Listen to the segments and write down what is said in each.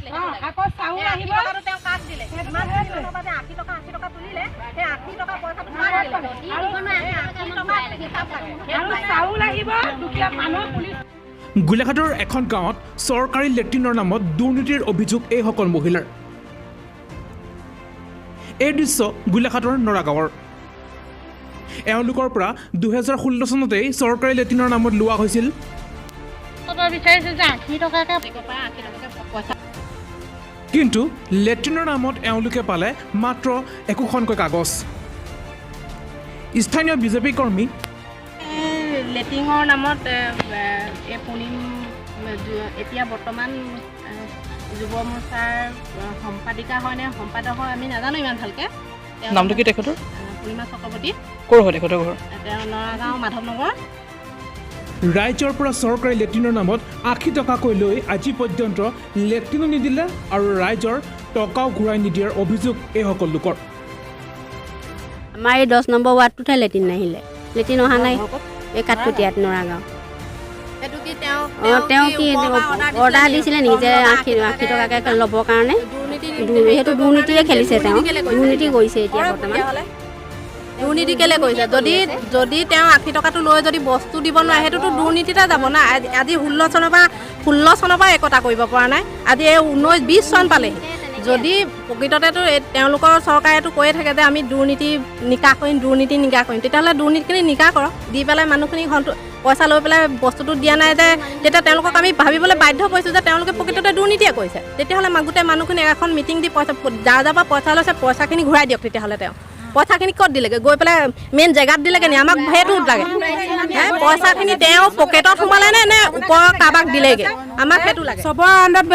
আকৌ চাউল আহিব তেওঁ কাক দিলে ইমান টকা 80 টকা তুলিলে সেই 80 টকা পইচাটো কাক দিলে আৰু চাউল আহিব দুখীয়া মানুহ পুলিচ গোলাঘাটৰ এখন গাঁৱত চৰকাৰী লেট্ৰিনৰ নামত দুৰ্নীতিৰ অভিযোগ এইসকল মহিলাৰ। এই দৃশ্য গোলাঘাটৰ নৰাগাঁৱৰ। এওঁলোকৰ পৰা 2016 চনতেই চৰকাৰী লেট্ৰিনৰ নামত লোৱা হৈছিল কিন্তু লেট্ৰিনৰ নামত এওঁলোকে পালে মাত্ৰ একোখনকৈ কাগজ। স্থানীয় বিজেপি কৰ্মী লেট্ৰিনৰ নামত এই পূৰ্ণিম এতিয়া বৰ্তমান যুৱ মৰ্চাৰ সম্পাদিকা হয় নে সম্পাদক হয় আমি নাজানো ইমান ভালকৈ। নামটো কি তেখেতৰ? পূৰ্ণিমা চক্ৰৱৰ্তী। ক'ৰ হয় তেখেতৰ ঘৰ? তেওঁ নৰাগাঁও মাধৱনগৰ। ৰাইজৰ পৰা চৰকাৰী লেট্ৰিনৰ নামত 80 টকাকৈ লৈ আজি পৰ্যন্ত লেট্ৰিনো নিদিলে আৰু ৰাইজৰ টকাও ঘূৰাই নিদিয়াৰ অভিযোগ এইসকল লোকৰ। আমাৰ এই 10 নম্বৰ ৱাৰ্ডটোতহে লেট্ৰিন নাহিলে, লেট্ৰিন অহা নাই এই কাঠকুটীয়াত নৰাগাঁও। তেওঁ কি অৰ্ডাৰ দিছিলে নেকি যে 80 টকাকৈ ল'বৰ কাৰণে? সেইটো দুৰ্নীতিয়ে খেলিছে, তেওঁ দুৰ্নীতি কৰিছে এতিয়া বৰ্তমান। দুৰ্নীতি কেলৈ কৰিছে? যদি তেওঁ 80 টকাটো লৈ যদি বস্তু দিব নোৱাৰে সেইটোতো দুৰ্নীতিতে যাব না। আজি 16 চনৰ পৰা একতা কৰিব পৰা নাই, আজি এই 19-20 চন পালেহি। যদি প্ৰকৃততেতো তেওঁলোকৰ চৰকাৰেতো কৈয়ে থাকে যে আমি দুৰ্নীতি নিকাহ কৰিম, তেতিয়াহ'লে দুৰ্নীতিখিনি নিকাহ কৰক, দি পেলাই মানুহখিনিক পইচা লৈ পেলাই বস্তুটো দিয়া নাই যে তেতিয়া তেওঁলোকক আমি ভাবিবলৈ বাধ্য কৰিছোঁ যে তেওঁলোকে প্ৰকৃততে দুৰ্নীতিয়ে কৰিছে। তেতিয়াহ'লে গোটেই মানুহখিনি এখন মিটিং দি পইচা যাৰ পৰা পইচা লৈছে পইচাখিনি ঘূৰাই দিয়ক। তেতিয়াহ'লে তেওঁ পইচাখিনি ক'ত দিলেগৈ? গৈ পেলাই মেইন জেগাত দিলেগৈ নি? আমাক সেইটো লাগে। পইচাখিনি তেওঁ পকেটত সোমালে নে ওপৰৰ কাৰোবাক দিলেগৈ? আমাক সেইটো লাগে। চবৰ আণ্ডাৰত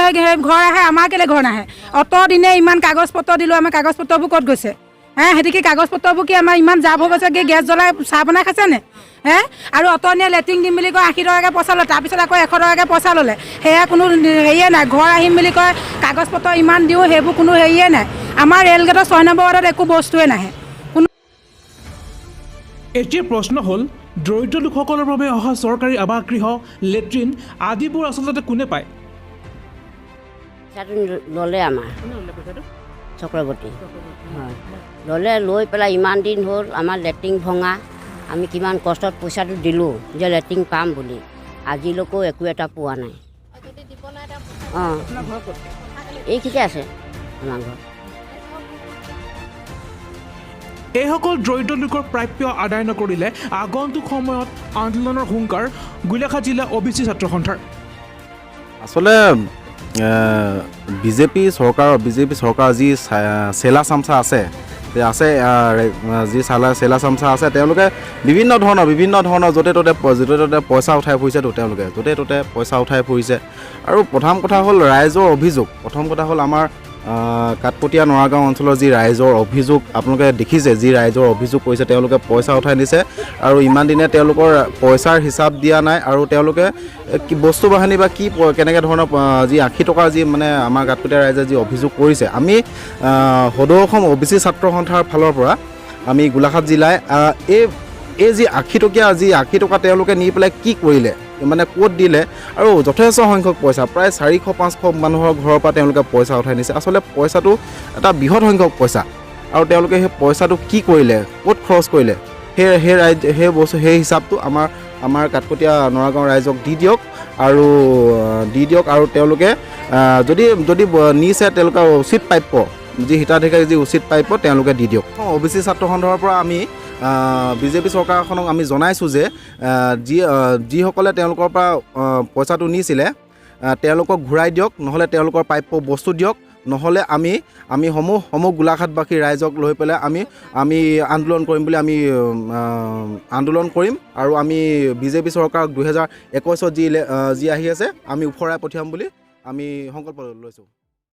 ঘৰ আহে, আমাৰ কেলৈ ঘৰ নাহে? অত দিনে ইমান কাগজ পত্ৰ দিলোঁ, আমাৰ কাগজ পত্ৰবোৰ ক'ত গৈছে? সিহঁতি কি কাগজ পত্ৰবোৰ কি আমাৰ ইমান জাপ হৈ গৈছে? কি গেছ জ্বলাই চাহ বনাই খাইছেনে? আৰু অতনীয়া লেট্ৰিন দিম বুলি কয় 80 টকাকৈ পইচা লয়, তাৰপিছত আকৌ 100 টকাকৈ পইচা ল'লে। সেয়া কোনো হেৰিয়ে নাই। ঘৰ আহিম বুলি কয় কাগজ পত্ৰ ইমান দিওঁ, সেইবোৰ কোনো হেৰিয়ে নাই। আমাৰ ৰেল গেটৰ 6 নম্বৰ ৱাৰ্ডত একো বস্তুৱে নাহে। এতিয়া প্ৰশ্ন হ'ল, দৰিদ্ৰ লোকসকলৰ বাবে অহা চৰকাৰী আৱাসগৃহ, লেট্ৰিন আদিবোৰ আচলতে কোনে পায়? ল'লে আমাৰ চক্ৰৱৰ্তী হয়, ল'লে। লৈ পেলাই ইমান দিন হ'ল আমাৰ লেট্ৰিন ভঙা, আমি কিমান কষ্টত পইচাটো দিলোঁ যে লেট্ৰিন পাম বুলি, আজিলৈকেও একো এটা পোৱা নাই। এইখিনিতে আছে আমাৰ ঘৰ। এইসকল দৰিদ্ৰ লোকৰ প্ৰাপ্য আদায় নকৰিলে আগন্তুক সময়ত আন্দোলনৰ হুংকাৰ গোলাঘাট জিলা OBC ছাত্ৰ সন্থাৰ। আচলতে বিজেপি চৰকাৰ যি চেলা চামচা আছে যি চেলা চামচা আছে, তেওঁলোকে বিভিন্ন ধৰণৰ য'তে ত'তে পইচা উঠাই ফুৰিছেতো। তেওঁলোকে য'তে ত'তে পইচা উঠাই ফুৰিছে। আৰু প্ৰথম কথা হ'ল ৰাইজৰ অভিযোগ। আমাৰ কাঠপটীয়া নৰাগাঁও অঞ্চলৰ যি ৰাইজৰ অভিযোগ, আপোনালোকে দেখিছে যি ৰাইজৰ অভিযোগ কৰিছে। তেওঁলোকে পইচা উঠাই নিছে আৰু ইমান দিনে তেওঁলোকৰ পইচাৰ হিচাপ দিয়া নাই। আৰু তেওঁলোকে কি বস্তু বাহানি বা কি কেনেকৈ ধৰণৰ যি 80 টকাৰ যি মানে আমাৰ কাঠপটীয়া ৰাইজে যি অভিযোগ কৰিছে, আমি সদৌ অসম OBC ছাত্ৰ সন্থাৰ ফালৰ পৰা আমি গোলাঘাট জিলাই এই যি 80 টকা তেওঁলোকে নি পেলাই কি কৰিলে, মানে ক'ত দিলে, আৰু যথেষ্ট সংখ্যক পইচা, প্ৰায় 400-500 মানুহৰ ঘৰৰ পৰা তেওঁলোকে পইচা উঠাই নিছে। আচলতে পইচাটো এটা বৃহৎ সংখ্যক পইচা, আৰু তেওঁলোকে সেই পইচাটো কি কৰিলে, ক'ত খৰচ কৰিলে, সেই হিচাপটো আমাৰ কাঠপটীয়া নৰাগাঁও ৰাইজক দি দিয়ক। আৰু তেওঁলোকে যদি নিছে তেওঁলোকৰ উচিত প্ৰাপ্য, যি হিতাধিকাৰী যি উচিত প্ৰাপ্য তেওঁলোকে দি দিয়ক। OBC ছাত্ৰ সন্থাৰ পৰা আমি বিজেপি চৰকাৰখনক আমি জনাইছোঁ যে যিসকলে তেওঁলোকৰ পৰা পইচাটো নিছিলে তেওঁলোকক ঘূৰাই দিয়ক, নহ'লে তেওঁলোকৰ প্ৰাপ্য বস্তু দিয়ক, নহ'লে আমি সমূহ গোলাঘাটবাসী ৰাইজক লৈ পেলাই আমি আন্দোলন কৰিম বুলি আন্দোলন কৰিম। আৰু আমি বিজেপি চৰকাৰক 2021 যি আহি আছে আমি উফৰাই পঠিয়াম বুলি আমি সংকল্প লৈছোঁ।